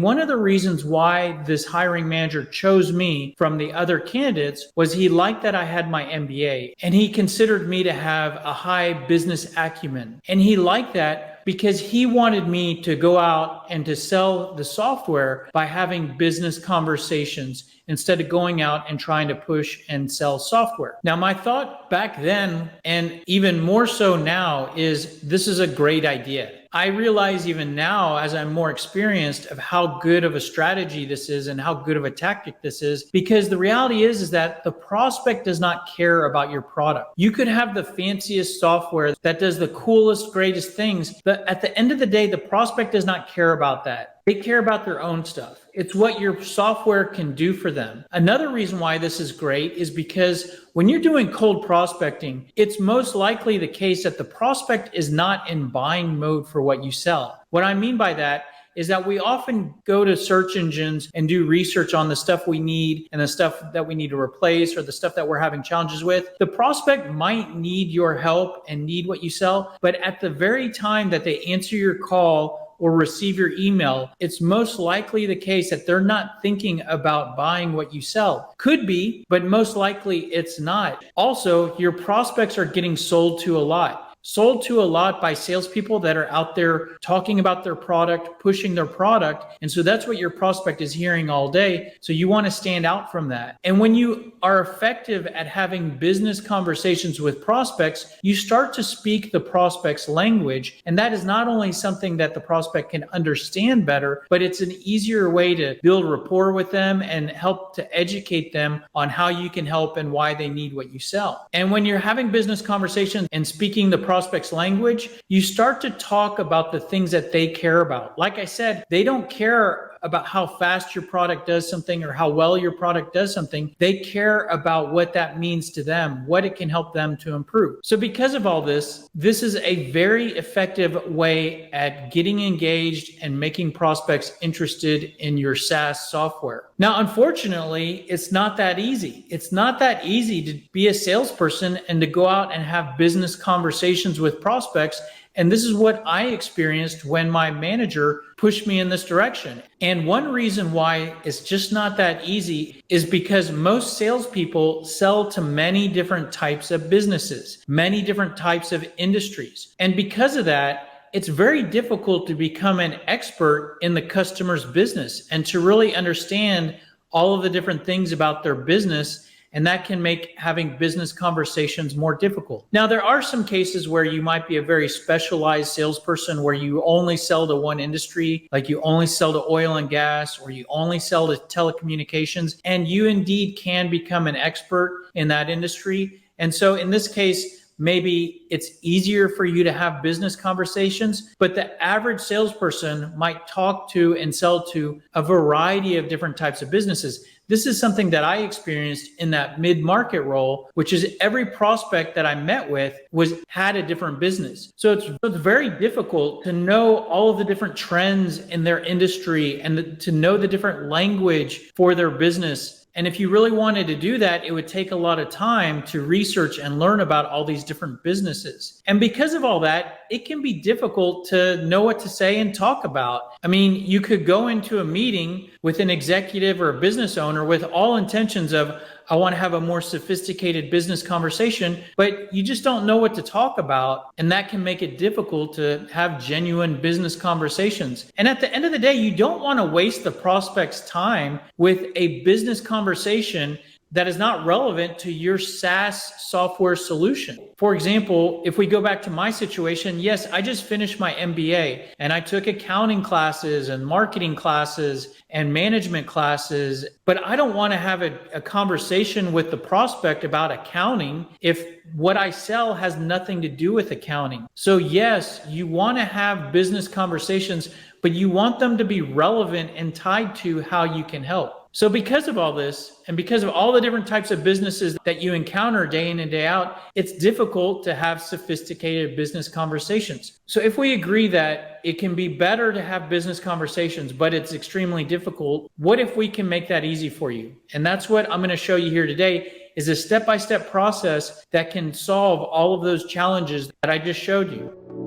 One of the reasons why this hiring manager chose me from the other candidates was he liked that I had my MBA and he considered me to have a high business acumen. And he liked that because he wanted me to go out and to sell the software by having business conversations instead of going out and trying to push and sell software. Now, my thought back then, and even more so now, is this is a great idea. I realize even now, as I'm more experienced, of how good of a strategy this is and how good of a tactic this is, because the reality is that the prospect does not care about your product. You could have the fanciest software that does the coolest, greatest things, but at the end of the day, the prospect does not care about that. They care about their own stuff. It's what your software can do for them. Another reason why this is great is because when you're doing cold prospecting, it's most likely the case that the prospect is not in buying mode for what you sell. What I mean by that is that we often go to search engines and do research on the stuff we need and the stuff that we need to replace or the stuff that we're having challenges with. The prospect might need your help and need what you sell, but at the very time that they answer your call or receive your email, it's most likely the case that they're not thinking about buying what you sell. Could be, but most likely it's not. Also, your prospects are getting sold to a lot. Sold to a lot by salespeople that are out there talking about their product, pushing their product. And so that's what your prospect is hearing all day. So you want to stand out from that. And when you are effective at having business conversations with prospects, you start to speak the prospect's language. And that is not only something that the prospect can understand better, but it's an easier way to build rapport with them and help to educate them on how you can help and why they need what you sell. And when you're having business conversations and speaking the prospect's language, you start to talk about the things that they care about. Like I said, they don't care about how fast your product does something or how well your product does something. They care about what that means to them, what it can help them to improve. So because of all this, this is a very effective way at getting engaged and making prospects interested in your SaaS software. Now, unfortunately, it's not that easy. It's not that easy to be a salesperson and to go out and have business conversations with prospects. And this is what I experienced when my manager pushed me in this direction. And one reason why it's just not that easy is because most salespeople sell to many different types of businesses, many different types of industries. And because of that, it's very difficult to become an expert in the customer's business and to really understand all of the different things about their business. And that can make having business conversations more difficult. Now, there are some cases where you might be a very specialized salesperson where you only sell to one industry, like you only sell to oil and gas, or you only sell to telecommunications, and you indeed can become an expert in that industry. And so in this case, maybe it's easier for you to have business conversations, but the average salesperson might talk to and sell to a variety of different types of businesses. This is something that I experienced in that mid-market role, which is every prospect that I met with had a different business. So it's very difficult to know all of the different trends in their industry and to know the different language for their business. And if you really wanted to do that, it would take a lot of time to research and learn about all these different businesses. And because of all that, it can be difficult to know what to say and talk about. I mean, you could go into a meeting with an executive or a business owner with all intentions of, I want to have a more sophisticated business conversation, but you just don't know what to talk about. And that can make it difficult to have genuine business conversations. And at the end of the day, you don't want to waste the prospect's time with a business conversation that is not relevant to your SaaS software solution. For example, if we go back to my situation, yes, I just finished my MBA and I took accounting classes and marketing classes and management classes, but I don't want to have a conversation with the prospect about accounting if what I sell has nothing to do with accounting. So yes, you want to have business conversations, but you want them to be relevant and tied to how you can help. So because of all this, and because of all the different types of businesses that you encounter day in and day out, it's difficult to have sophisticated business conversations. So if we agree that it can be better to have business conversations, but it's extremely difficult, what if we can make that easy for you? And that's what I'm going to show you here today, is a step-by-step process that can solve all of those challenges that I just showed you.